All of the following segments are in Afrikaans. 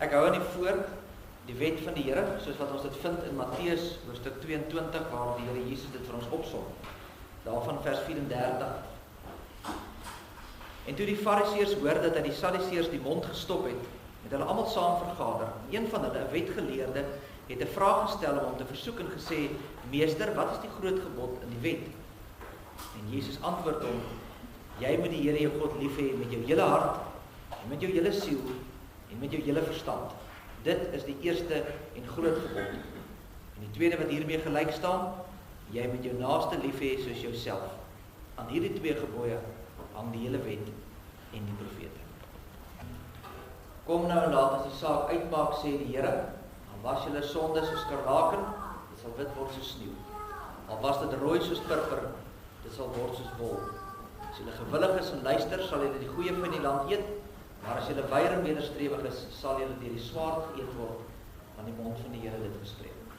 Ek hou aan die voor, die wet van die Here, soos wat ons dit vind in Matteus hoofstuk 22, waar die Here Jesus dit vir ons opsom. Daarvan vers 34. En toe die Fariseërs hoor dat hy die Sadduseërs die mond gestop het hulle almal saam vergader. Een van hulle, 'n wetgeleerde, het 'n vraag gestel om hom te versoek en gesê: Meester, wat is die groot gebod in die wet? En Jesus antwoord hom: Jy moet die Here jou God lief hê met jou hele hart, en met jou hele siel, en met jou hele verstand. Dit is die eerste en groot gebod. En die tweede wat hiermee gelyk staan: Jy moet jou naaste lief hê soos jouself. Aan hierdie twee gebooie hang die hele wet en die profete. Kom nou en laat ons die saak uitmaak, sê die Here. Al was julle sonde soos skarlaken, dit sal wit word soos sneeu. Al was dit rooi soos purper, dit sal word soos wol. As julle gewillig is en luister, sal julle die goeie van die land eet, maar as julle weier en wederstrewig is, sal julle deur die swaard geëet word, van die mond van die Here dit gespreek.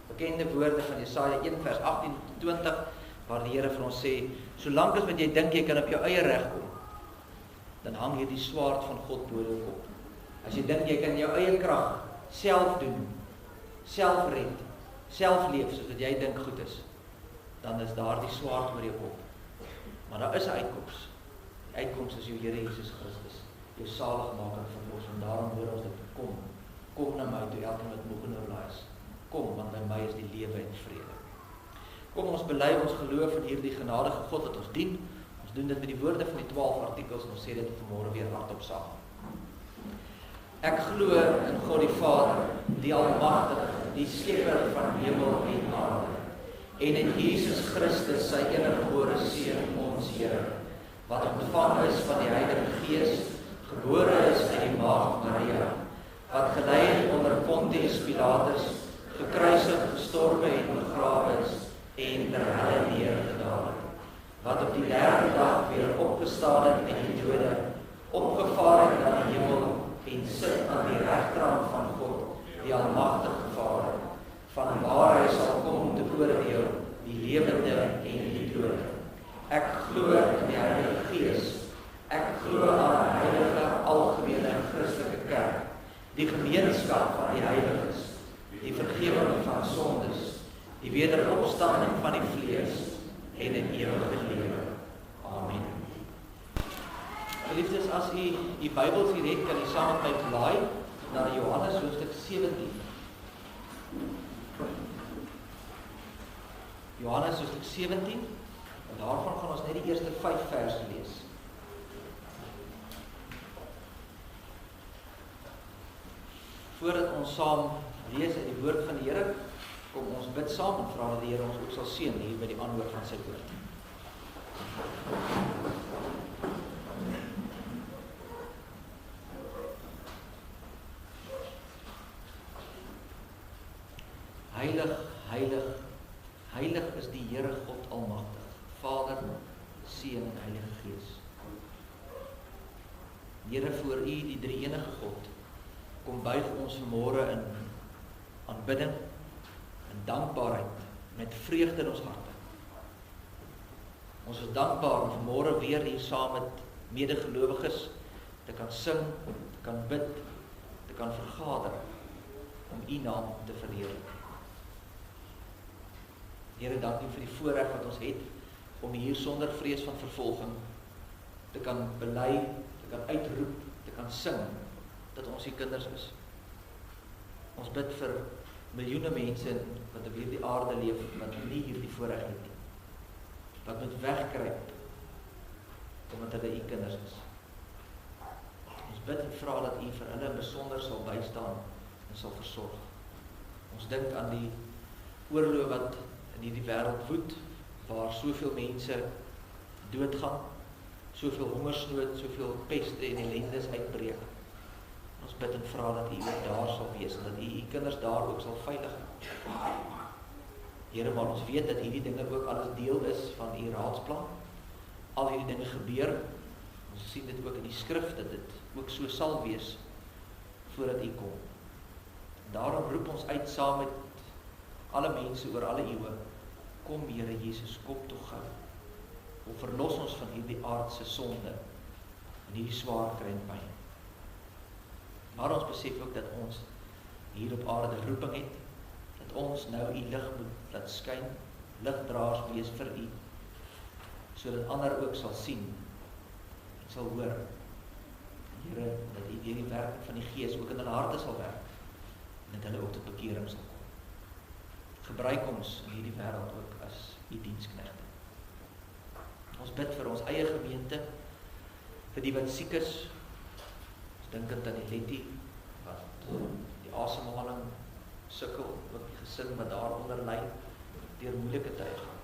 Bekende woorde van Jesaja 1 vers 18 tot 20, waar die Here vir ons sê: Solank as wat jy dink jy kan op jou eie reg kom, dan hang hier die swaard van God bo jou kop. As jy dink jy kan jou eie krag self doen, self red, self leef soos wat jy dink goed is, dan is daar die swaard oor jou kop. Maar daar is 'n uitkoms. Die uitkoms is jou Here Jesus Christus, jou saligmaker van ons. En daarom hoor ons dit: Kom na my toe, elkeen wat moeg en oorlaai is. Kom, want by my is die lewe en vrede. Kom, ons bely ons geloof in hierdie genadige God wat ons dien. Ons doen dit met die woorde van die 12 artikels en ons sê dit vanmôre weer hardop saam. Ek glo in God die Vader, die Almagtige, die Skepper van hemel en aarde, en in Jesus Christus, sy eniggebore Seun, ons Here, wat ontvang is van die Heilige Gees, gebore is uit die Maagd Maria, wat gelei het onder Pontius Pilatus, gekruisig, gestorwe en begrawe is, en ter helle neergedaal het, wat op die derde dag weer opgestaan het uit die dode, opgevaar het na die hemel, en sit aan die regterhand van God, die Almagtige Vader, van waar hy sal kom om te oordeel die lewende en die dode. Ek glo in die Heilige Gees. Ek glo aan 'n heilige, algemene Christelike kerk, die gemeenskap van die heiliges, die vergifnis van sondes, die wederopstanding van die vlees en 'n ewige lewe. Amen. Geliefdes, as u Bybels hier het, kan u saam met my blaai na Johannes hoofstuk 17. Johannes hoofstuk 17, en daarvan gaan ons net die eerste 5 verse lees. Voordat ons saam lees uit die woord van die Here, kom ons bid saam en vra dat die Here ons ook sal seën hier by die antwoord van sy woord. Heilig, heilig, heilig is die Here God Almagtig, Vader, Seun en Heilige Gees. Here, voor u, die drie-enige God, kom buig ons vanmôre in aanbidding, in dankbaarheid, met vreugde in ons harte. Ons is dankbaar om vanmôre weer hier saam met medegelowiges te kan sing, te kan bid, te kan vergader, om u naam te verheerlik. Here, dankie vir die voorreg wat ons het, om hier sonder vrees van vervolging te kan bely, te kan uitroep, te kan sing, dat ons die kinders is. Ons bid vir miljoene mense wat op hierdie aarde leef, wat nie hierdie voorreg het nie, wat moet wegkruip, omdat hulle u kinders is. Ons bid en vra dat u vir hulle besonder sal bystaan en sal versorg. Ons dink aan die oorlog wat in hierdie wêreld woed, waar soveel mense doodgaan, soveel hongersnood, soveel peste en ellendes uitbreek. Ons bid en vra dat u ook daar sal wees, en dat u kinders daar ook sal veilig hou. Here, maar ons weet dat hierdie dinge ook alles deel is van u raadsplan. Al hierdie dinge gebeur, ons sien dit ook in die skrif, dat dit ook so sal wees, voordat u kom. Daarom roep ons uit saam met alle mense oor alle eeue, kom Here Jesus, kom tog gou. Kom verlos ons van hierdie aardse sonde en hierdie swaar kry en pyn. Maar ons besef ook dat ons hier op aarde roeping het, dat ons nou u lig moet laat skyn, ligdraers wees vir u, sodat ander ook sal sien en sal hoor, Here, dat u deur die werking van die Gees ook in hulle harte sal werk, en dat hulle ook tot bekering sal kom. Gebruik ons in hierdie wêreld ook as u diensknegte. Ons bid vir ons eie gemeente, vir die wat siek is, ons dinkend aan die Letty, wat die asemhaling sukkel, ook die gesin wat daaronder ly, deur moeilike tye gaan.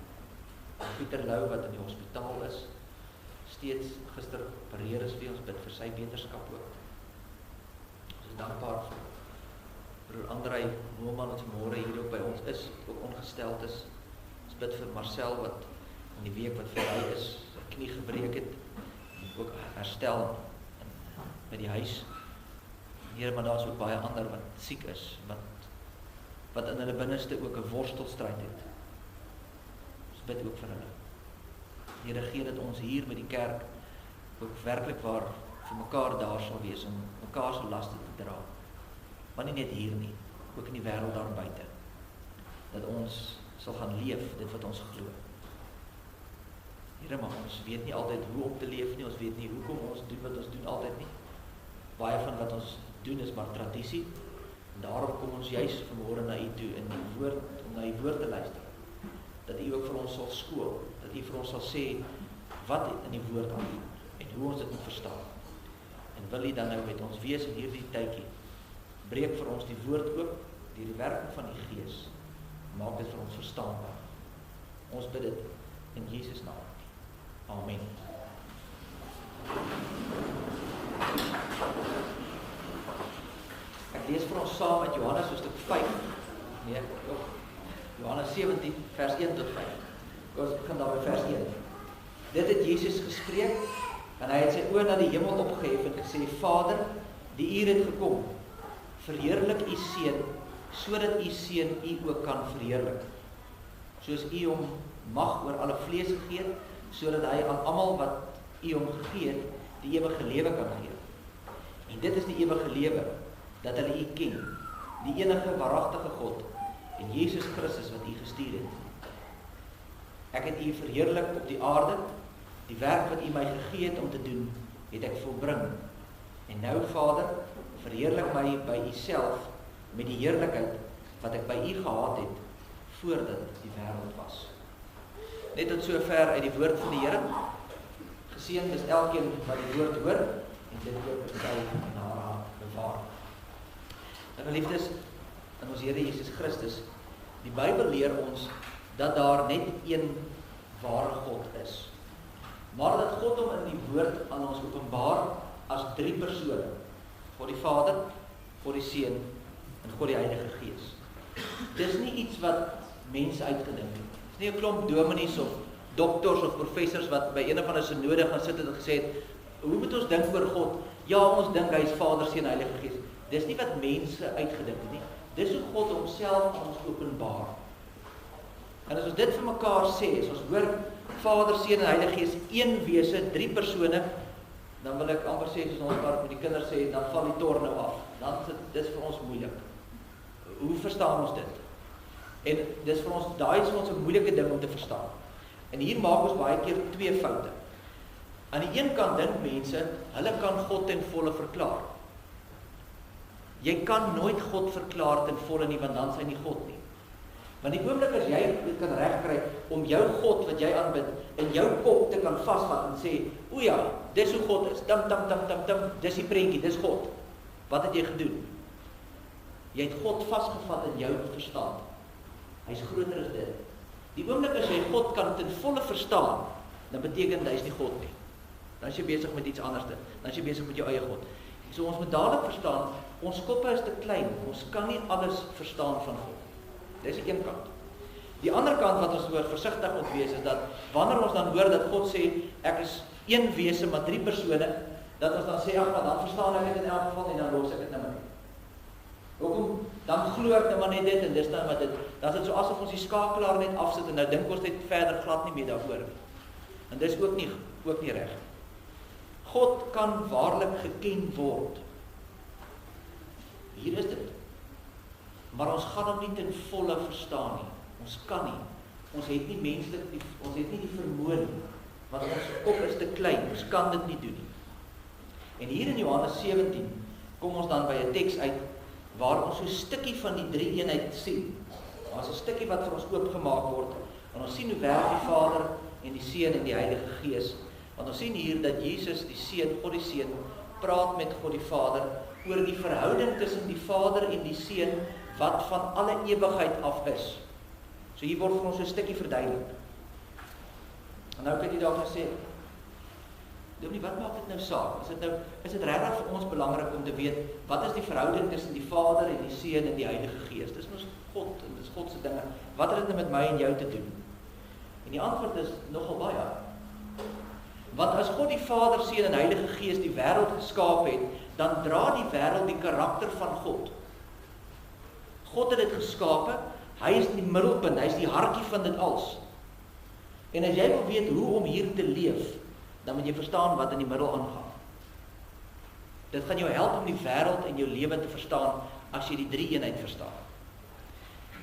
En Pieter Lou wat in die hospitaal is, steeds gister opereer is vir ons, bid vir sy beterskap ook. Ons is dankbaar vir broer Andrei Moelman wat môre hier ook by ons is, ook ongesteld is. Ons bid vir Marcel wat in die week wat verby is, sy knie gebreek het, en ook herstel by die huis. Here, maar daar is ook baie ander wat siek is, wat in hulle binneste ook 'n worstelstryd het. Ons bid ook vir hulle. Here, gee dat ons hier by die kerk ook werklik waar vir mekaar daar sal wees om mekaar se laste te dra. Maar nie net hier nie, ook in die wêreld daar buite. Dat ons sal gaan leef dit wat ons glo. Here, maar ons weet nie altyd hoe om te leef nie, ons weet nie hoekom ons doen wat ons doen altyd nie. Baie van wat ons doen is maar tradisie, en daarom kom ons juis vanmôre na u toe in die woord, om na u woord te luister. Dat u ook vir ons sal skool, dat u vir ons sal sê wat in die woord aangaan en hoe ons dit moet verstaan. En wil u dan nou met ons wees in hierdie tydjie, breek vir ons die woord oop deur die werking van die Gees. Maak dit vir ons verstaanbaar. Ons bid dit in Jesus naam. Amen. Ek lees vir ons saam uit Johannes hoofstuk 5. Nee, Johannes 17 vers 1 tot 5. Ons begin daar by vers 1. Dit het Jesus gespreek en hy het sy oë na die hemel opgehef en gesê: Vader, die uur het gekom. Verheerlik u seun, sodat u seun u ook kan verheerlik. Soos u hom mag oor alle vlees gegee het, sodat hy aan almal wat u hom gegee het, die ewige lewe kan gee. En dit is die ewige lewe, dat hulle u ken, die enige waaragtige God, en Jesus Christus wat u gestuur het. Ek het u verheerlik op die aarde, die werk wat u my gegee het om te doen, het ek volbring. En nou, Vader, verheerlik my by u self met die heerlikheid wat ek by u gehad het voordat die wêreld was. Net tot sover uit die woord van die Here. Geseënd is elkeen wat die woord hoor en dit ook in sy en haar hart bewaar. En geliefdes, in ons Here Jesus Christus, die Bybel leer ons dat daar net een ware God is. Maar dat God hom in die woord aan ons openbaar as 3 persone. God die Vader, God die Seun en God die Heilige Gees. Dis nie iets wat mense uitgedink het. Dis nie 'n klomp dominees of doktors of professors wat by een of ander synode gaan sit en gesê het, hoe moet ons dink oor God? Ja, ons dink hy is Vader, Seun en Heilige Gees. Dis nie wat mense uitgedink het nie. Dis hoe God homself aan ons openbaar. En as ons dit vir mekaar sê, as ons hoor Vader, Seun en Heilige Gees, een wese, 3 persone, dan wil ek amper sê, soos ons maar met die kinders sê, dan val die tor nou af. Dan dis vir ons moeilik. Hoe verstaan ons dit? En dis vir ons, daai is vir ons 'n moeilike ding om te verstaan. En hier maak ons baie keer 2 foute. Aan die een kant dink mense, hulle kan God ten volle verklaar. Jy kan nooit God verklaar ten volle nie, want dan is hy nie God nie. Want die oomblik as jy dit kan regkry om jou God wat jy aanbid in jou kop te kan vasvat en sê, o ja, dis hoe God is, tam, dis die prentjie, dis God. Wat het jy gedoen? Jy het God vasgevat in jou verstand. Hy's groter as dit. Die oomblik as jy God kan ten volle verstaan, dan beteken hy is nie God nie. Dan is jy besig met iets anders, dan is jy besig met jou eie God. So ons moet dadelik verstaan, ons koppe is te klein, ons kan nie alles verstaan van God. Dis die een kant. Die ander kant wat ons moet versigtig moet wees is dat wanneer ons dan hoor dat God sê ek is een wese maar 3 persone, dat ons dan sê ag, maar dan verstaan ek dit in elk geval en dan los ek dit nou maar net. Hoekom? Dan glo ek nou maar net dit en dis dan wat dit. Dan is dit so asof ons die skakelaar net afsit en nou dink ons net verder glad nie meer daaroor nie. En dis ook nie reg. God kan waarlik geken word. Hier is dit. Maar ons gaan hom nie ten volle verstaan nie. Ons kan nie. Ons het nie menslik, ons het nie die vermoë nie. Want ons kop is te klein, ons kan dit nie doen nie. En hier in Johannes 17 kom ons dan by 'n teks uit waar ons so 'n stukkie van die drie eenheid sien. Daar's 'n stukkie wat vir ons oopgemaak word en ons sien hoe werk die Vader en die Seun en die Heilige Gees. Want ons sien hier dat Jesus, die Seun, God die Seun, praat met God die Vader oor die verhouding tussen die Vader en die Seun wat van alle ewigheid af is. So hier word vir ons so 'n stukkie verduidelik. En nou kan jy dalk sê, Dominee, wat maak dit nou saak? Is dit regtig vir ons belangrik om te weet wat is die verhouding tussen die Vader en die Seun en die Heilige Gees? Dis mos God en dis God se dinge. Wat het dit met my en jou te doen? En die antwoord is nogal baie. Want as God die Vader, Seun en Heilige Gees die wêreld geskaap het, dan dra die wêreld die karakter van God. God het dit geskape, hy is die middelpunt, hy is die hartjie van dit alles. En as jy wil weet hoe om hier te leef, dan moet jy verstaan wat in die middel aangaan. Dit gaan jou help om die wêreld en jou lewe te verstaan as jy die drie eenheid verstaan.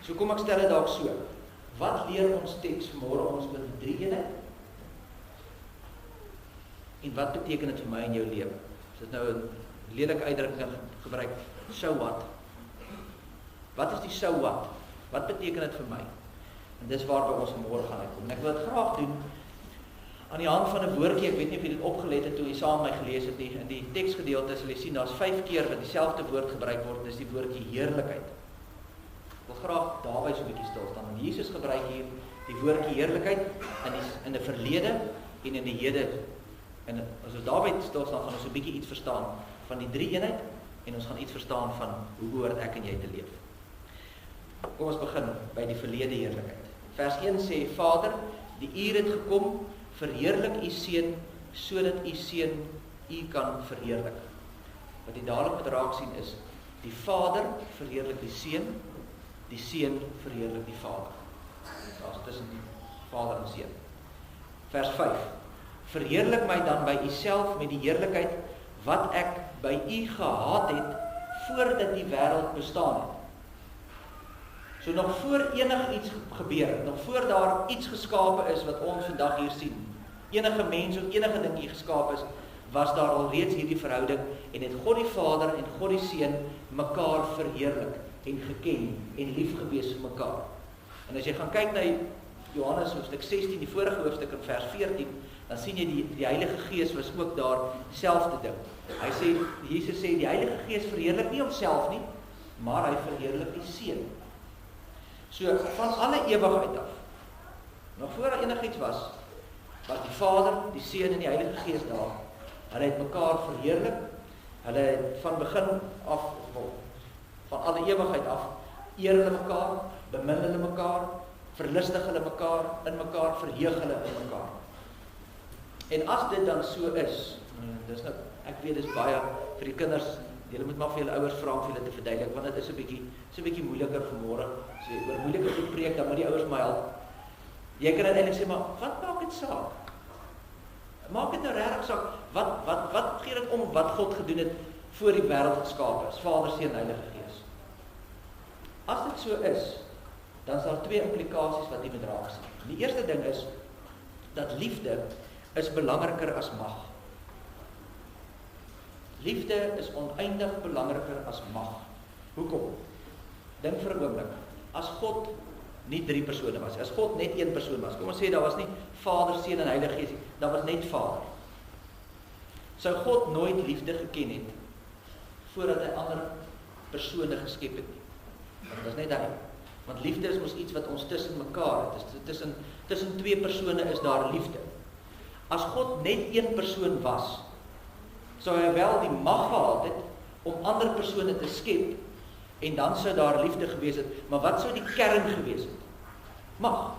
So kom ek stel dit dalk so. Wat leer ons teks vanmôre ons met die drie eenheid? En wat beteken dit vir my in jou lewe? As dit nou 'n lelike uitdrukking gebruik, so what? Wat is die so what? Wat beteken dit vir my? En dis waarby ons vanmôre gaan uitkom. En ek wil dit graag doen aan die hand van 'n woordjie. Ek weet nie of jy dit opgelet het toe jy saam met my gelees het nie. In die teksgedeelte sal jy sien daar's 5 keer wat dieselfde woord gebruik word, dis die woordjie heerlikheid. Ek wil graag daarby so 'n bietjie stil staan. Want Jesus gebruik hier die woordjie heerlikheid in 'n verlede en in die hede. En as ons daarby stil staan, gaan ons 'n bietjie iets verstaan van die drie eenheid en ons gaan iets verstaan van hoe behoort ek en jy te leef. Kom ons begin by die verlede heerlikheid. Vers 1 sê, Vader, die uur het gekom, verheerlik u Seun, sodat u Seun u kan verheerlik. Wat jy dadelik moet raak sien is, die Vader verheerlik die Seun verheerlik die Vader. Daar's tussen die Vader en Seun. Vers 5, verheerlik my dan by u self met die heerlikheid wat ek by u gehad het, voordat die wêreld bestaan het. So nog voor enigiets gebeur, nog voor daar iets geskape is wat ons vandag hier sien, enige mens of enige ding hier geskape is, was daar al reeds hierdie verhouding en het God die Vader en God die Seun mekaar verheerlik en geken en lief gewees vir mekaar. En as jy gaan kyk na Johannes hoofstuk 16, die vorige hoofstuk in vers 14, dan sien jy die Heilige Gees was ook daar selfde ding. Hy sê, Jesus sê, die Heilige Gees verheerlik nie homself nie, maar hy verheerlik die Seun. So, van alle ewigheid af, nog voor daar enigiets was die Vader, die Seun en die Heilige Gees daar. Hulle het mekaar verheerlik, hulle het van begin af, van alle ewigheid af, eer hulle mekaar, bemin hulle mekaar, verlustig hulle mekaar, in mekaar, verheug hulle in mekaar. En as dit dan so is, dis nou, ek weet dis baie vir die kinders, julle moet maar vir julle ouers vra om vir hulle te verduidelik, want dit is 'n bietjie moeiliker vanmôre. So oor moeilike goed preek, dan moet die ouers my help. Jy kan uiteindelik sê, maar wat maak dit saak? Maak dit nou regtig saak? Wat gee dit om wat God gedoen het voor die wêreld geskaap is? Vader, Seun, Heilige Gees. As dit so is, dan is daar 2 implikasies wat jy moet raak sien. Die eerste ding is dat liefde is belangriker as mag. Liefde is oneindig belangriker as mag. Hoekom? Dink vir 'n oomblik. As God nie 3 persone was, as God net 1 persoon was, kom ons sê daar was nie Vader, Seun en Heilige Gees, daar was net Vader. Sou God nooit liefde geken het voordat hy ander persone geskep het nie. Want dit is net hy. Want liefde is mos iets wat ons tussen mekaar het. Tussen 2 persone is daar liefde. As God net 1 persoon was, sou hy wel die mag gehad het om ander persone te skep en dan sou daar liefde gewees het, maar wat sou die kern gewees het? Mag.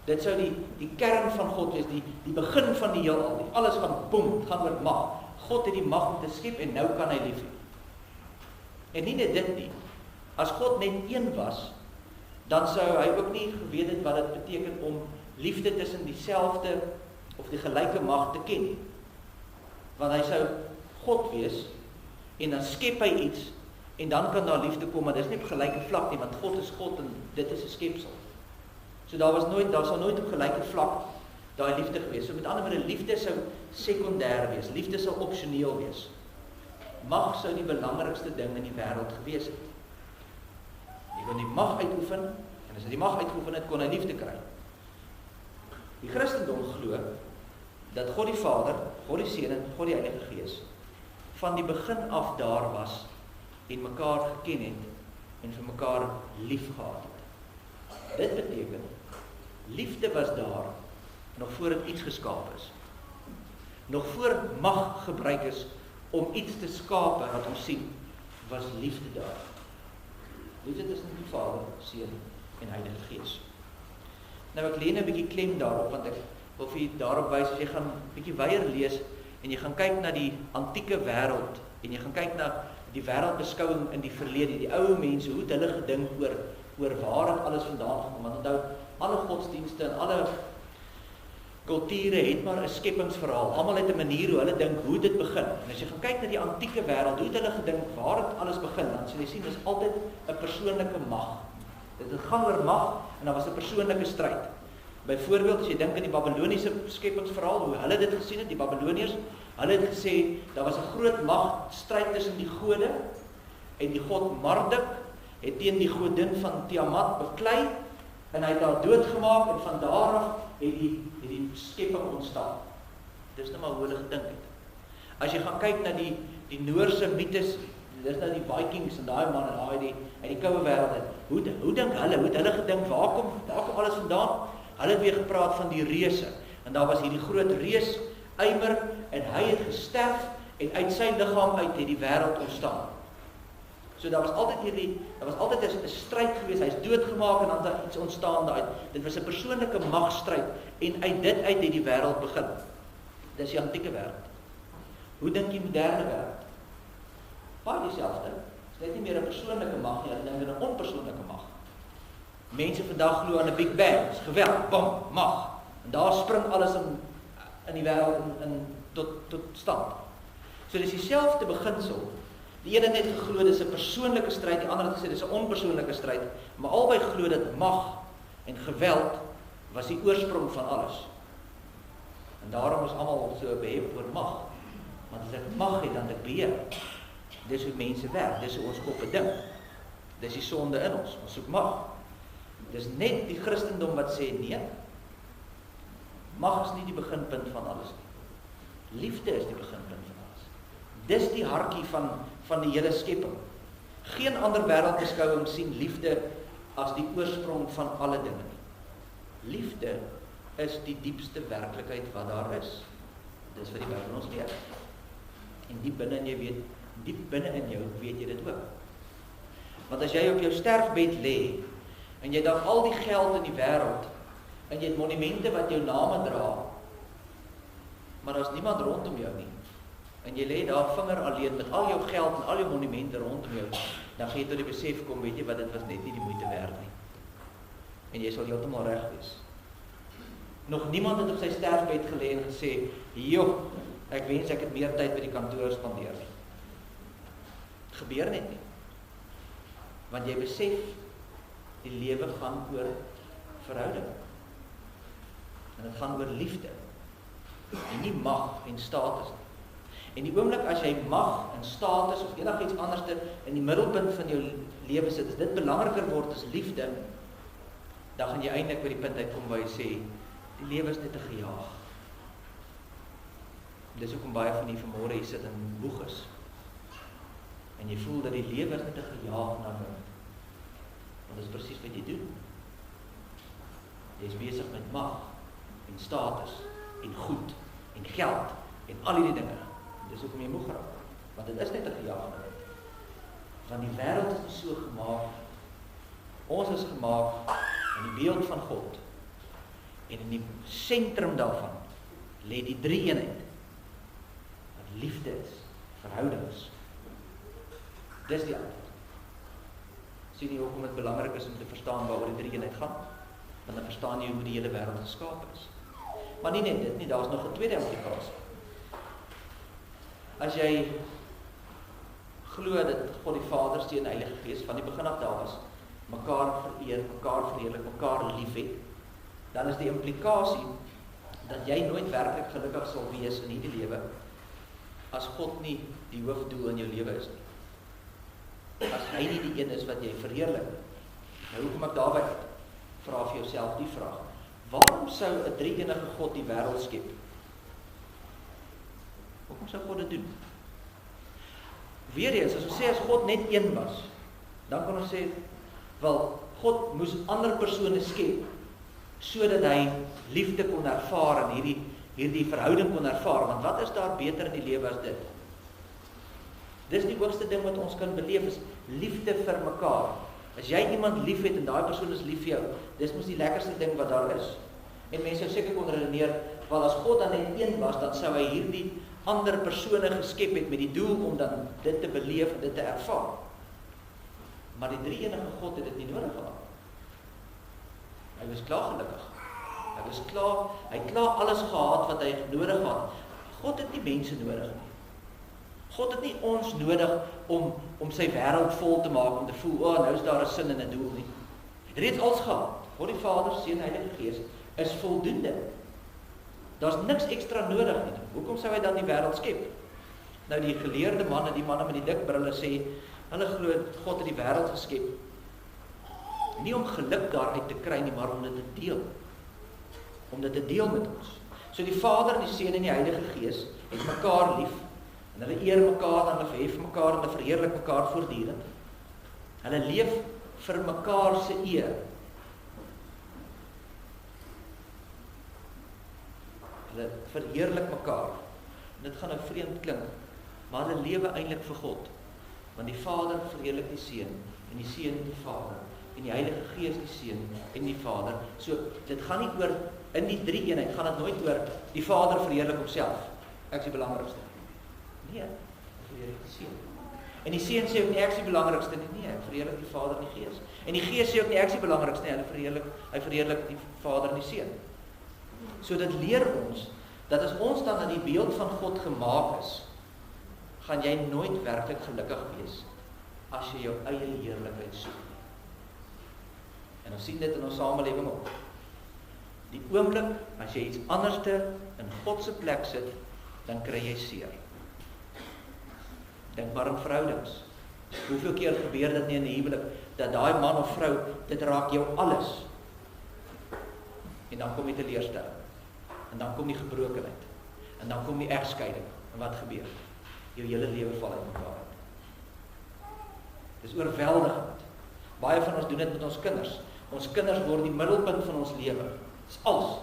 Dit sou die kern van God wees, die begin van die heelal. Alles gaan boem, gaan oor mag. God het die mag om te skep en nou kan hy lief hê. En nie net dit nie. As God net 1 was, dan sou hy ook nie geweet het wat dit beteken om liefde tussen dieselfde of die gelyke mag te ken nie. Want hy sou God wees en dan skep hy iets En dan kan daar liefde kom, maar dis nie op gelyke vlak nie, want God is God en dit is 'n skepsel. So daar sal nooit op gelyke vlak daai liefde gewees. So met ander woorde, liefde sou sekondêr wees, liefde sou opsioneel wees. Mag sou die belangrikste ding in die wêreld gewees het. Jy kon die mag uitoefen, en as hy die mag uitgeoefen het, kon hy liefde kry. Die Christendom glo dat God die Vader, God die Seun en God die Heilige Gees van die begin af daar was en mekaar geken het en vir mekaar lief gehad het. Dit beteken, liefde was daar nog voordat iets geskaap is. Nog voor mag gebruik is om iets te skape wat ons sien, was liefde daar. Liefde tussen die Vader, Seun en Heilige Gees. Nou ek lê 'n bietjie klem daarop, want ek wil vir julle daarop wys, as jy gaan bietjie weier lees, en jy gaan kyk na die antieke wêreld, en jy gaan kyk na die wêreldbeskouing in die verlede, die ou mense, hoe het hulle gedink oor waar het alles vandaan gekom, want onthou, alle godsdienste en alle kulture het maar 'n skepingsverhaal, almal het 'n manier hoe hulle dink, hoe dit begin, en as jy gaan kyk na die antieke wêreld, hoe het hulle gedink, waar het alles begin, dan sal jy sien, dit is altyd 'n persoonlike mag, dit gaan oor mag, en daar was 'n persoonlike stryd. Byvoorbeeld, as jy dink aan die Babiloniese skepingsverhaal, hoe hulle dit gesien het, die Babiloniërs, hulle het gesê, daar was 'n groot magstryd tussen die gode, en die god Marduk het teen die godin van Tiamat beklei, en hy het haar doodgemaak, en van daar af het die skepping ontstaan. Dis nou maar hoe hulle gedink het. As jy gaan kyk na die Noorse mytes, dis nou die Vikings en daai man en daai die koue wêreld het, hoe dink hulle, hoe het hulle gedink, waar kom alles vandaan? Hulle het weer gepraat van die reuse, en daar was hierdie groot reus, Ymer, en hy het gesterf, en uit sy liggaam uit het die wêreld ontstaan. So daar was altyd 'n stryd geweest, hy is doodgemaak, en dan het iets ontstaan daaruit. Dit was 'n persoonlike magstryd, en uit dit uit het die wêreld begin. Dis die antieke wêreld. Hoe dink die moderne wêreld? Baie dieselfde. Dit is net nie meer 'n persoonlike mag nie, hulle dink aan 'n onpersoonlike mag. Mense vandag glo aan 'n Big Bang, dis geweld, bam, mag. En daar spring alles in die wêreld tot stand. So dis dieselfde beginsel. Die een het net geglo dis 'n persoonlike stryd, die ander het gesê dis 'n onpersoonlike stryd, maar albei glo dat mag en geweld was die oorsprong van alles. En daarom is almal so behep oor mag. Want as ek mag het, dan het ek beheer. Dis hoe mense werk, dis hoe ons koppe dink. Dis die sonde in ons soek mag. Dis net die Christendom wat sê nee. Mag is nie die beginpunt van alles nie. Liefde is die beginpunt van alles. Dis die hartjie van die hele skepping. Geen ander wêreldbeskouing sien liefde as die oorsprong van alle dinge nie. Liefde is die diepste werklikheid wat daar is. Dis wat die Bybel ons leer. En diep binne in jou weet jy dit ook. Want as jy op jou sterfbed lê en jy dan al die geld in die wêreld en jy het monumente wat jou name dra, maar daar's niemand rondom jou nie. En jy lê daar vinger alleen met al jou geld en al jou monumente rondom jou, dan gaan jy tot die besef kom, weet jy wat, dit was net nie die moeite werd nie. En jy sal heeltemal reg wees. Nog niemand het op sy sterfbed gelê en gesê, "Joh, ek wens ek het meer tyd by die kantoor spandeer." Gebeur net nie. Want jy besef, die lewe gaan oor verhouding. En dit gaan oor liefde. En nie mag en status nie. En die oomblik as jy mag en status of enigiets anders in die middelpunt van jou lewe sit, as dit belangriker word as liefde, dan gaan jy eintlik by die punt uitkom waar jy sê, die lewe is net 'n gejaag. Dis hoekom baie van die vanmôre hier sit en moeg is. En jy voel dat die lewe is net 'n gejaag na wind. Want dit is presies wat jy doen. Jy is besig met mag en status en goed en geld en al hierdie dinge. Dis hoekom jy moeg raak. Want dit is net 'n gejaag na wind. Want die wêreld is nie so gemaak. Ons is gemaak in die beeld van God. En in die sentrum daarvan lê die drie-eenheid. Wat liefde is, verhoudings. Dis die antwoord. Sien jy hoekom dit belangrik is om te verstaan waaroor die drie-eenheid gaan? Want dan verstaan jy hoe die hele wêreld geskaap is. Maar nie net dit nie, daar is nog 'n tweede implikasie. As jy glo dat God die Vader, Seun en Heilige Gees van die begin af daar was, mekaar vereer, mekaar verheerlik, mekaar liefhet, dan is die implikasie dat jy nooit werklik gelukkig sal wees in hierdie lewe as God nie die hoofdoel in jou lewe is nie. As hy nie die een is wat jy verheerlik. Nou hoekom ek daarby vra vir jouself die vraag: waarom sou 'n drie-enige God die wêreld skep? Hoekom sou God dit doen? Weereens, as ons sê as God net een was, dan kan ons sê, wel, God moes ander persone skep sodat hy liefde kon ervaar en hierdie verhouding kon ervaar, want wat is daar beter in die lewe as dit? Dis die hoogste ding wat ons kan beleef, is liefde vir mekaar. As jy iemand lief het en daai persoon is lief vir jou, dis mos die lekkerste ding wat daar is. En mense sou seker kon redeneer, wel as God dan net een was, dan sou hy hierdie ander persone geskep het met die doel om dan dit te beleef en dit te ervaar. Maar die drie-enige God het dit nie nodig gehad. Hy was klaar gelukkig. Hy het klaar alles gehad wat hy nodig had. God het nie mense nodig nie. God het nie ons nodig om sy wêreld vol te maak, om te voel, nou is daar 'n sin en 'n doel nie. Hy het reeds alles gehad. God die Vader, Seun en Heilige Gees is voldoende. Daar's niks ekstra nodig nie. Hoekom sou hy dan die wêreld skep? Nou die geleerde manne, die manne met die dik brille sê, hulle glo God het die wêreld geskep. Nie om geluk daaruit te kry nie, maar om dit te deel. Om dit te deel met ons. So die Vader, die Seun en die Heilige Gees het mekaar lief, en hulle eer mekaar, en hulle verhef mekaar, en hulle verheerlik mekaar voortdurend. Hulle leef vir mekaar se eer. Hulle verheerlik mekaar. En dit gaan nou vreemd klink, maar hulle lewe eintlik vir God. Want die Vader verheerlik die Seun, en die Seun die Vader, en die Heilige Gees die Seun en die Vader. So, dit gaan nie oor, in die drie-eenheid, gaan dit nooit oor, die Vader verheerlik homself. Ek is die belangrikste. Nee, verheerlik die Seun. En die Seun sê ook nie, ek is die belangrikste nie, nee, verheerlik die Vader en die Gees. En die Gees sê ook nie, ek is die belangrikste nie, hy verheerlik die Vader en die Seun. So dit leer ons, dat as ons dan in die beeld van God gemaak is, gaan jy nooit werklik gelukkig wees, as jy jou eie heerlikheid soek. En ons sien dit in ons samelewing ook. Die oomblik, as jy iets anderste in God se plek sit, dan kry jy seer. Dink maar in verhoudings. Hoeveel keer gebeur dit nie in 'n huwelik, dat daai man of vrou, dit raak jou alles. En dan kom die teleurstelling. En dan kom die gebrokenheid. En dan kom die egskeiding. En wat gebeur? Jou hele lewe val uit mekaar uit. Dis oorweldigend. Baie van ons doen dit met ons kinders. Ons kinders word die middelpunt van ons lewe. Dis alles.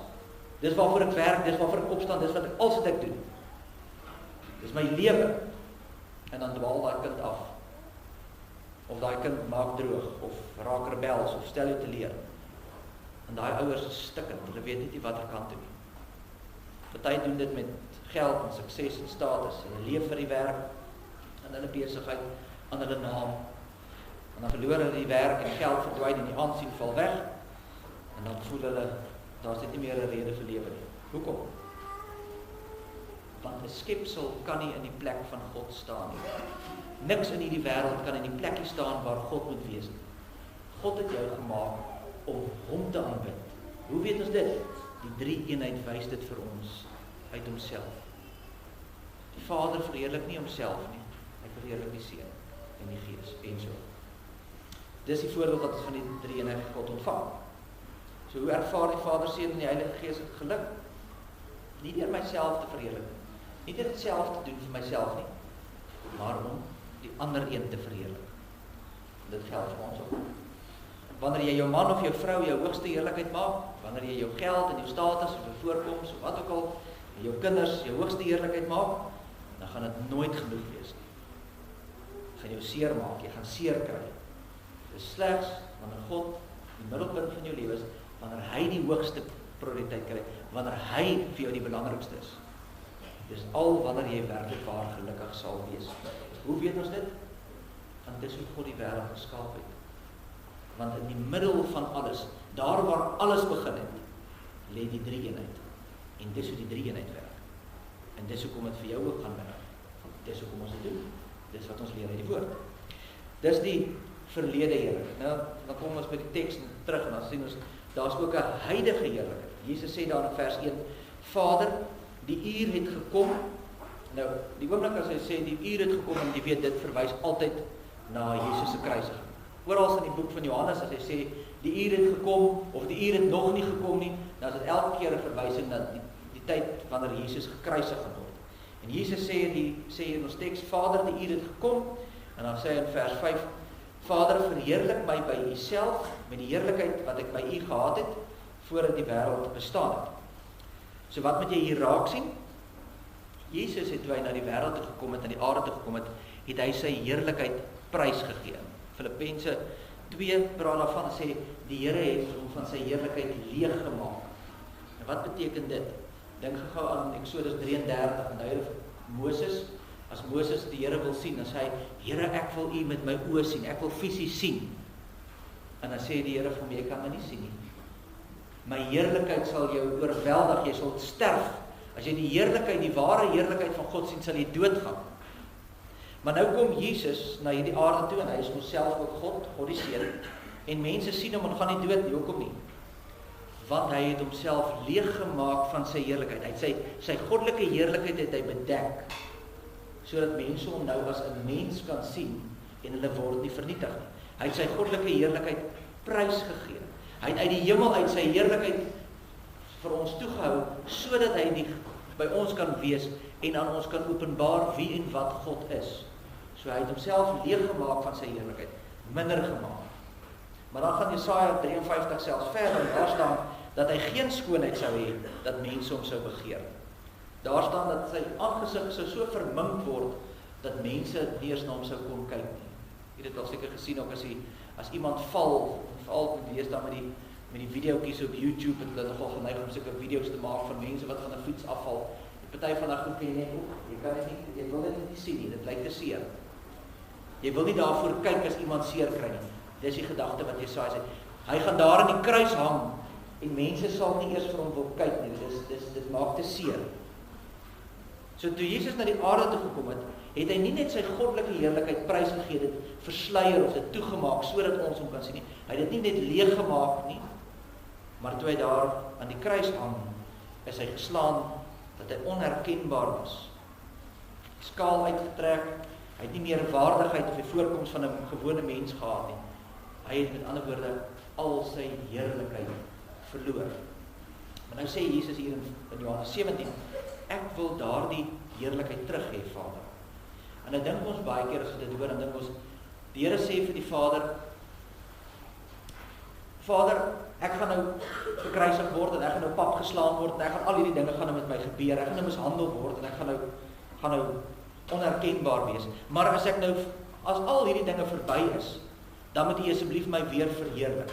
Dis waarvoor ek werk, dis waarvoor ek opstaan, dis wat alles wat ek doen. Dis my lewe. En dan dwaal daai kind af. Of daai kind maak droog, of raak rebels, of stel jou teleur. En daai ouers is stikkend, hulle weet nie wat er kan toe nie. Party doen dit met geld en sukses en status, hulle leef vir die werk, en hulle besigheid, aan hulle naam. En dan verloor hulle die werk en geld verdwyn en die aansien val weg. En dan voel hulle, daar's net nie meer 'n rede vir lewe nie. Hoekom? Want 'n skepsel kan nie in die plek van God staan nie. Niks in hierdie wêreld kan in die plekkie staan waar God moet wees nie. God het jou gemaak om hom te aanbid. Hoe weet ons dit? Die drie-eenheid wys dit vir ons uit homself. Die Vader verheerlik nie homself nie. Hy verheerlik die Seun en die Gees en so. Dis die voorbeeld wat ons van die drie-eenheid God ontvang. So hoe ervaar die Vader, Seun en die Heilige Gees het geluk? Nie deur myself te verheerlik. Nie deur dit self te doen vir myself nie, maar om die ander een te verheerlik. Dit geld vir ons ook. Wanneer jy jou man of jou vrou jou hoogste heerlikheid maak, wanneer jy jou geld en jou status of jou voorkoms of wat ook al, en jou kinders jou hoogste heerlikheid maak, dan gaan dit nooit genoeg wees nie. Jy gaan jou seer maak, jy gaan seer kry. Dit is slegs wanneer God die middelpunt van jou lewe is, wanneer hy die hoogste prioriteit kry, wanneer hy vir jou die belangrikste is. Dis al wanneer jy werklik waar gelukkig sal wees. Hoe weet ons dit? Want dis hoe God die wêreld geskaap het. Want in die middel van alles, daar waar alles begin het, lê die drie-eenheid. En dis hoe die drie-eenheid werk. En dis hoekom dit vir jou ook gaan werk. Dis hoekom ons dit doen. Dis wat ons leer uit die woord. Dis die verlede heerlikheid. Nou, dan kom ons by die teks terug en dan sien ons, daar's ook 'n huidige heerlikheid. Jesus sê daar in vers 1, Vader, die uur het gekom. Nou, die oomblik as hy sê, die uur het gekom, en jy weet, dit verwys altyd na Jesus se kruisiging. Oral in die boek van Johannes, as hy sê, die uur het gekom, of die uur het nog nie gekom nie, dan is dit elke keer 'n verwysing na die tyd wanneer Jesus gekruisig gaan word. En Jesus sê in ons teks, Vader, die uur het gekom, en dan sê hy in vers 5, Vader, verheerlik my by U self, met die heerlikheid wat ek by U gehad het, voordat die wêreld bestaan het. So wat moet jy hier raak sien? Jesus het, toe hy na die wêreld toe gekom het, na die aarde toe gekom het, het hy sy heerlikheid prysgegee. Filippense 2 praat daarvan, sê, die Here het hom van sy heerlikheid leeg gemaak. En wat beteken dit? Dink gou aan Eksodus 33, en daar Moses, as Moses die Here wil sien, dan sê hy, Here, ek wil U met my oë sien, ek wil fisies sien. En dan sê die Here vir hom, jy kan my nie sien nie. My heerlikheid sal jou oorweldig, jy sal sterf. As jy die heerlikheid, die ware heerlikheid van God sien, sal jy doodgaan. Maar nou kom Jesus na hierdie aarde toe, en hy is homself ook God die Seun. En mense sien hom en gaan nie dood nie, hoekom nie? Want hy het homself leeg gemaak van sy heerlikheid. Hy het sy goddelike heerlikheid het hy bedek, sodat mense hom nou as 'n mens kan sien, en hulle word nie vernietig nie. Hy het sy goddelike heerlikheid prysgegee. Hy het uit die hemel uit sy heerlikheid vir ons toegehou, sodat hy by ons kan wees, en aan ons kan openbaar wie en wat God is. So hy het homself leeg gemaak van sy heerlikheid, minder gemaak. Maar dan gaan Jesaja 53 selfs verder, en daar staan, dat hy geen skoonheid sou hê, dat mense hom sou begeer. Daar staan dat sy aangesig sou so vermink word, dat mense nie eens na hom sou kon kyk nie. Jy het dit al seker gesien, ook as iemand val, veral lees dan met die videoetjies op YouTube, en hulle nogal geneig om sulke video's te maak van mense wat van 'n fiets afval. Die party van daai groep ken net, jy kan dit nie, jy wil dit nie sien nie, dit lyk te seer. Jy wil nie daarvoor kyk as iemand seer kry nie. Dis die gedagte wat Jesaja sê. Hy gaan daar in die kruis hang, en mense sal nie eers vir hom wil kyk nie, dit maak te seer. So toe Jesus na die aarde toe gekom het, het hy nie net sy goddelike heerlikheid prysgegee, dit versluier of dit toegemaak, sodat ons hom kan sien nie. Hy het dit nie net leeg gemaak nie, maar toe hy daar aan die kruis hang, is hy geslaan, dat hy onherkenbaar was. Skaal uitgetrek, hy het nie meer waardigheid of die voorkoms van 'n gewone mens gehad nie. Hy het met ander woorde al sy heerlikheid verloor. Maar nou sê Jesus hier in Johannes 17, ek wil daardie heerlikheid terug hê, Vader. En nou dink ons baie keer as ons dit hoor, dan dink ons, die Here sê vir die Vader, ek gaan nou gekruisig word, en ek gaan nou pap geslaan word, en ek gaan al hierdie dinge gaan nou met my gebeur, ek gaan nou mishandel word, en ek gaan nou onherkenbaar wees. Maar as al hierdie dinge verby is, dan moet U asseblief my weer verheerlik.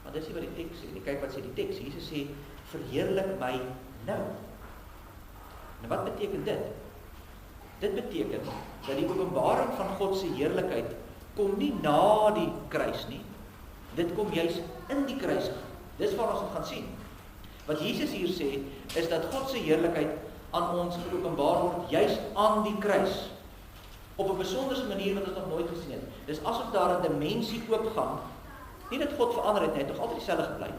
Maar dis nie wat die teks sê. Kyk wat sê die teks. Jesus sê, verheerlik my nou. Nou wat beteken dit? Dit beteken dat die openbaring van God se heerlikheid kom nie na die kruis nie. Dit kom juis in die kruisiging. Dis waar ons dit gaan sien. Wat Jesus hier sê, is dat God se heerlikheid aan ons geopenbaar word, juis aan die kruis. Op 'n besondere manier wat ons nog nooit gesien het. Dis asof daar 'n dimensie oopgaan. Nie dat God verander het, hy het nog altyd dieselfde gebly.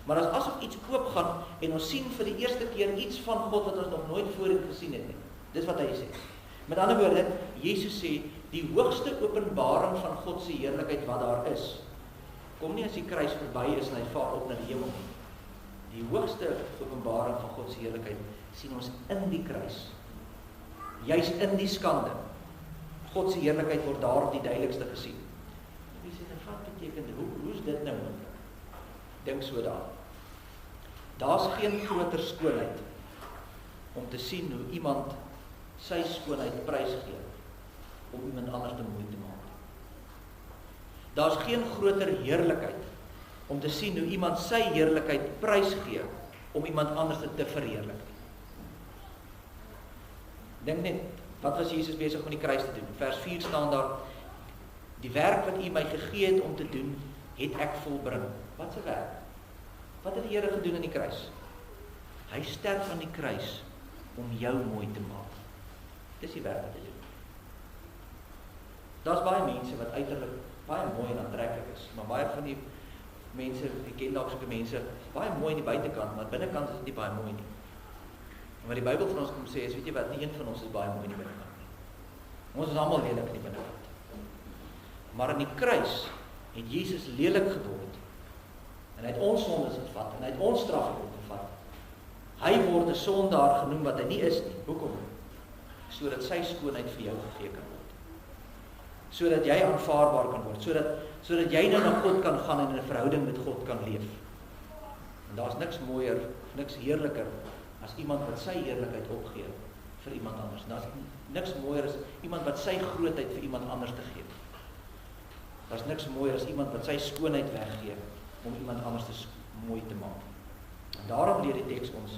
Maar as asof iets oopgaan en ons sien vir die eerste keer iets van God wat ons nog nooit voorheen gesien het nie. Dis wat hy sê. Met ander woorde, Jesus sê, die hoogste openbaring van God se heerlikheid wat daar is, kom nie as die kruis verby is en hy vaar op na die hemel nie. Die hoogste openbaring van God se heerlikheid sien ons in die kruis. Juis in die skande. God se heerlikheid word daar die duidelikste gesien. Wie sê, wat beteken dit? Hoe is dit nou moontlik? Dink so daar. Daar's geen groter skoonheid om te sien hoe iemand sy skoonheid prysgee om iemand anders te mooi te maak. Daar's geen groter heerlikheid om te sien hoe iemand sy heerlikheid prysgee om iemand anders te verheerlik. Dink net, wat was Jesus besig om die kruis te doen? Vers 4 staan daar, die werk wat U my gegee het om te doen, het ek volbring. Wat se werk? Wat het die Here gedoen aan die kruis? Hy sterf aan die kruis om jou mooi te maak. Dis die werk wat hy doen. Daar's baie mense wat uiterlik baie mooi en aantreklik is, maar baie van die mense, ek ken dalk sulke mense, baie mooi aan die buitekant, maar binnekant is dit nie baie mooi nie. En wat die Bybel vir ons kom sê is, weet jy wat, nie een van ons is baie mooi in die binnekant nie. Ons is almal lelik in die binnekant. Maar in die kruis het Jesus lelik geword. En hy het ons sondes gevat, en hy het ons straf opgevat. Hy word 'n sondaar genoem wat hy nie is nie. Hoekom? Sodat sy skoonheid vir jou gegee kan word. Sodat jy aanvaarbaar kan word, sodat jy nou na God kan gaan en in 'n verhouding met God kan leef. En daar's niks mooier, niks heerliker as iemand wat sy heerlikheid opgee vir iemand anders. Daar's niks mooier as iemand wat sy grootheid vir iemand anders te gee. Daar's niks mooier as iemand wat sy skoonheid weggee om iemand anders te mooi te maak. En daarom leer die teks ons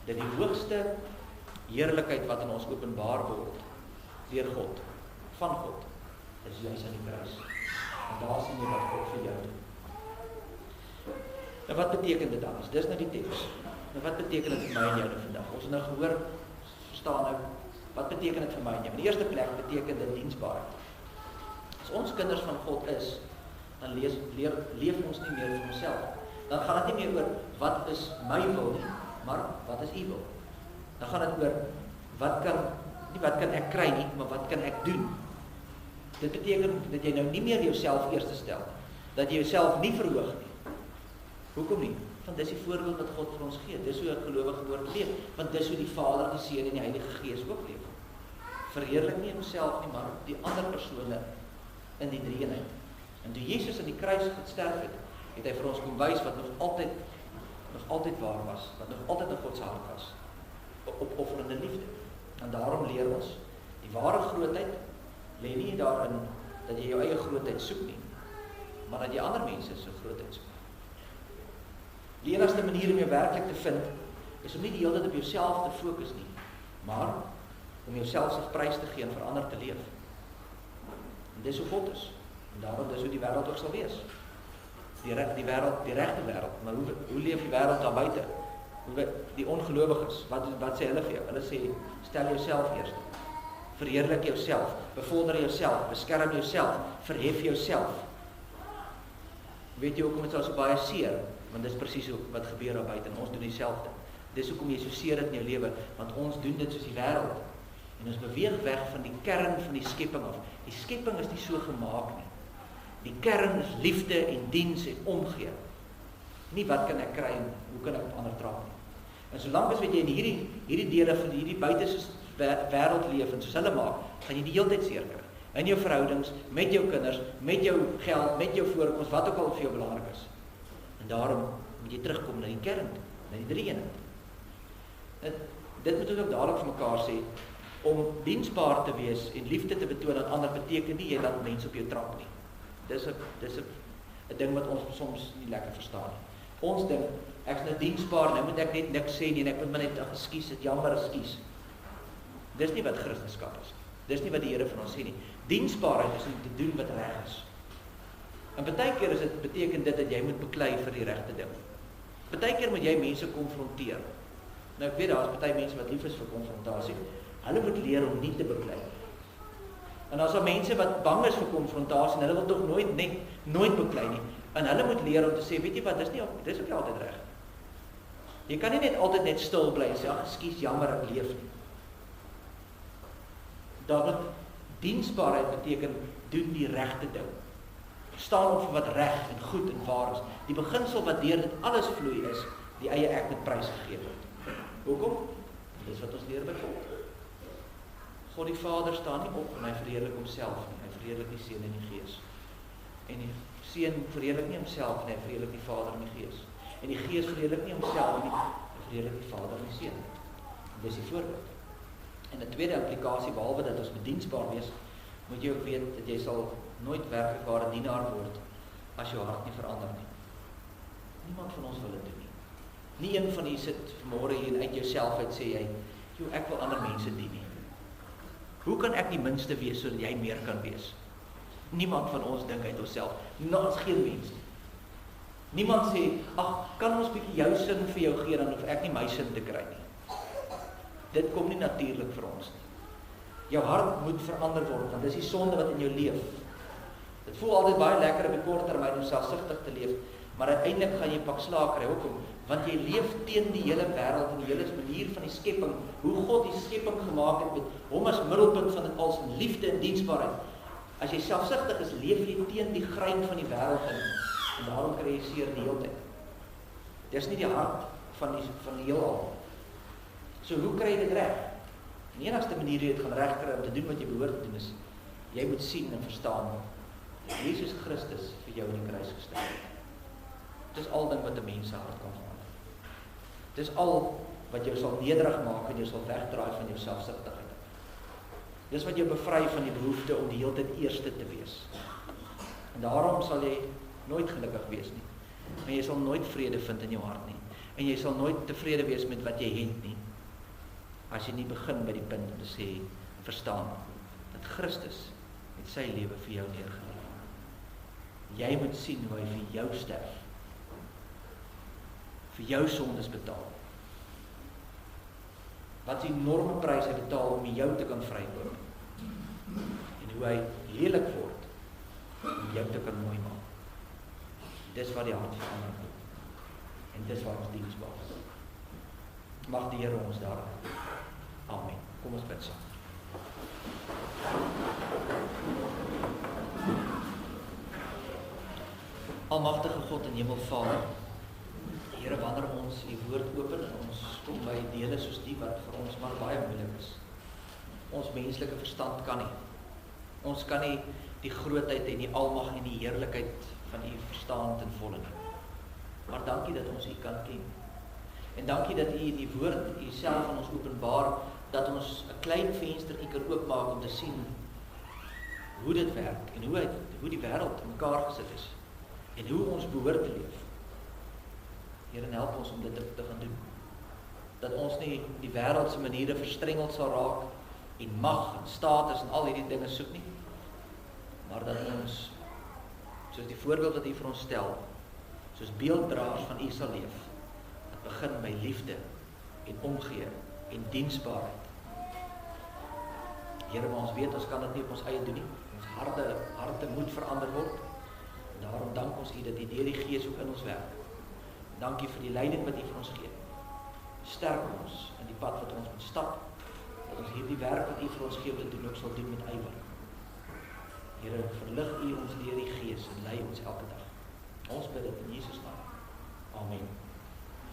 dat die hoogste heerlikheid wat in ons openbaar word deur God, van God, is juis aan die kruis. En daar sien jy wat God vir jou doen. Nou wat beteken dit dan? Dis nou die teks. Nou wat beteken dit vir my en jou nou vandag? Ons het nou gehoor, verstaan nou, wat beteken dit vir my en jou? In die eerste plek beteken dit diensbaarheid. As ons kinders van God is, dan leef ons nie meer vir onsself. Dan gaan dit nie meer oor wat is my wil nie, maar wat is u wil. Dan gaan dit oor nie wat kan ek kry nie, maar wat kan ek doen. Dit beteken dat jy nou nie meer jouself eerste stel, dat jy jouself nie verhoog nie. Hoekom nie? Want dis die voorbeeld wat God vir ons gee. Dis hoe 'n gelowige behoort leef, want dis hoe die Vader, die Seun en die Heilige Gees ook leef. Verheerlik nie homself nie, maar die ander persone in die drie-eenheid. En toe Jesus aan die kruis gesterf het hy vir ons kom wys wat nog altyd waar was, wat nog altyd in God se hart was, opofferende liefde. En daarom leer ons, die ware grootheid lê nie daarin dat jy jou eie grootheid soek nie, maar dat jy ander mense se grootheid soek. Die enigste manier om jou werklik te vind, is om nie die hele tyd op jouself te fokus nie, maar om jouself se prys te gee en vir ander te leef. En dis hoe God is. En daarom dis hoe die wêreld ook sal wees. Die regte wêreld, maar hoe leef die wêreld daar buite? Die ongelowiges, wat sê hulle vir jou? Hulle sê, stel jouself eers. Verheerlik jouself, bevorder jouself, beskerm jouself, verhef jouself. Weet jy hoekom dit so baie seer? Want dis presies wat gebeur daar buite en ons doen dieselfde. Dis hoekom jy so seer dit in jou lewe, want ons doen dit soos die wêreld. En ons beweeg weg van die kern van die skepping af. Die skepping is nie so gemaak nie. Die kern is liefde en diens en omgee. Nie wat kan ek kry en hoe kan ek op ander trap nie. En solank as jy in hierdie dele van hierdie buitese wêreld leef en soos hulle maak, gaan jy die hele tyd seer kry. In jou verhoudings, met jou kinders, met jou geld, met jou voorkoms, wat ook al vir jou belangrik is. En daarom moet jy terugkom na die kern, na die drie-eenheid. Dit moet ons ook dadelik vir mekaar sê, om diensbaar te wees en liefde te betoon aan ander beteken nie jy laat mense op jou trap nie. Dis 'n ding wat ons soms nie lekker verstaan nie. Ons dink, ek is nou diensbaar, nou moet ek net niks sê nie en ek moet maar net ekskuus, dit jammer ekskuus. Dis nie wat Christendom is. Dis nie wat die Here van ons sê nie. Diensbaarheid is om te doen wat reg is. En baie keer is dit beteken dit dat jy moet beklei vir die regte ding. Baie keer moet jy mense konfronteer. Nou ek weet daar is baie mense wat lief is vir konfrontasie. Hulle moet leer om nie te beklei. En as daar mense wat bang is vir konfrontasie en hulle wil tog nooit beklei nie. En hulle moet leer om te sê, weet jy wat, dis ook nie altyd reg. Jy kan nie net altyd net stil bly en sê, ag, ekskuus, jammer, ek leef nie. Daarom diensbaarheid beteken doen die regte ding. Staan op vir wat reg en goed en waar is. Die beginsel wat deur dit alles vloei is, die eie ek met prys gegee word. Hoekom? Dis wat ons leer by God. God die Vader staan nie op en hy verheerlik homself nie. Hy verheerlik die Seun en die Gees. En die Seun verheerlik nie homself nie, hy verheerlik die Vader en die Gees. En die Gees verheerlik nie homself nie, hy verheerlik die Vader en die Seun. Dis die voorbeeld. En 'n tweede implikasie, behalwe dat ons bediensbaar wees, moet jy ook weet dat jy sal nooit werklik ware dienaar word as jou hart nie verander nie. Niemand van ons wil dit doen nie. Nie een van u sit vanmôre hier en uit jouself uit sê jy, "Jo, ek wil ander mense dien nie." Hoe kan ek die minste wees sodat jy meer kan wees? Niemand van ons dink uit onsself. Ons geen mens nie. Niemand sê, "Ag, kan ons bietjie jou sin vir jou gee dan hoef ek nie my sin te kry nie." Dit kom nie natuurlik vir ons nie. Jou hart moet verander word, want dis die sonde wat in jou leef. Dit voel altyd baie lekker op die kort termyn om selfsugtig te leef, maar uiteindelik gaan jy pak slaag kry. Hoekom? Want jy leef teen die hele wêreld en die hele manier van die skepping, hoe God die skepping gemaak het met hom as middelpunt van dit als liefde en diensbaarheid. As jy selfsugtig is, leef jy teen die grein van die wêreld in, en daarom kry jy seer die hele tyd. Dis nie die hart van die heelal. So hoe kry jy dit reg? Die enigste manier jy dit gaan regkry om te doen wat jy behoort te doen is, jy moet sien en verstaan dat Jesus Christus vir jou in die kruis gesterf het. Dis al ding wat 'n mens se hart kan verander. Dis al wat jou sal nederig maak en jou sal wegdraai van jou selfsugtigheid. Dis wat jou bevry van die behoefte om die hele tyd eerste te wees. En daarom sal jy nooit gelukkig wees nie. Maar jy sal nooit vrede vind in jou hart nie. En jy sal nooit tevrede wees met wat jy het nie. As jy nie begin by die punt om te sê, verstaan, dat Christus met sy lewe vir jou neergelê het. Jy moet sien hoe hy vir jou sterf. Vir jou sondes betaal. Wat die enorme prys hy betaal om jou te kan vrykoop. En hoe hy lelik word om jou te kan mooi maak. Dis wat die hart verander word. En dis wat ons diensbaar is. Mag die Here ons daar. Amen. Kom ons bid saam. Almagtige God en Hemelvader, Here, wanneer ons U woord open en ons kom by dele soos die wat vir ons maar baie moeilik is. Ons menslike verstand kan nie. Ons kan nie die grootheid en die almag en die heerlikheid van U verstaan ten volle nie. Maar dankie dat ons U kan ken. En dankie dat U in die woord U self aan ons openbaar, dat ons 'n klein venstertjie kan oopmaak om te sien hoe dit werk en hoe die wêreld in mekaar gesit is en hoe ons behoort te leef. Here, help ons om dit te gaan doen. Dat ons nie die wêreld se maniere verstrengeld sal raak en mag en status en al hierdie dinge soek nie, maar dat ons, soos die voorbeeld wat U vir ons stel, soos beelddraers van U sal leef. Dit begin by liefde en omgee en diensbaarheid. Here, maar ons weet ons kan dit nie op ons eie doen nie. Ons harte moet verander word. En daarom dank ons U dat U deur die Gees ook in ons werk. Dankie vir die leiding wat U vir ons gee. Sterk ons in die pad wat ons moet stap, dat ons hierdie werk wat U vir ons gee om te doen ook sal doen met ywer. Here, verlig U ons deur die Gees en lei ons elke dag. Ons bid dit in Jesus naam. Amen.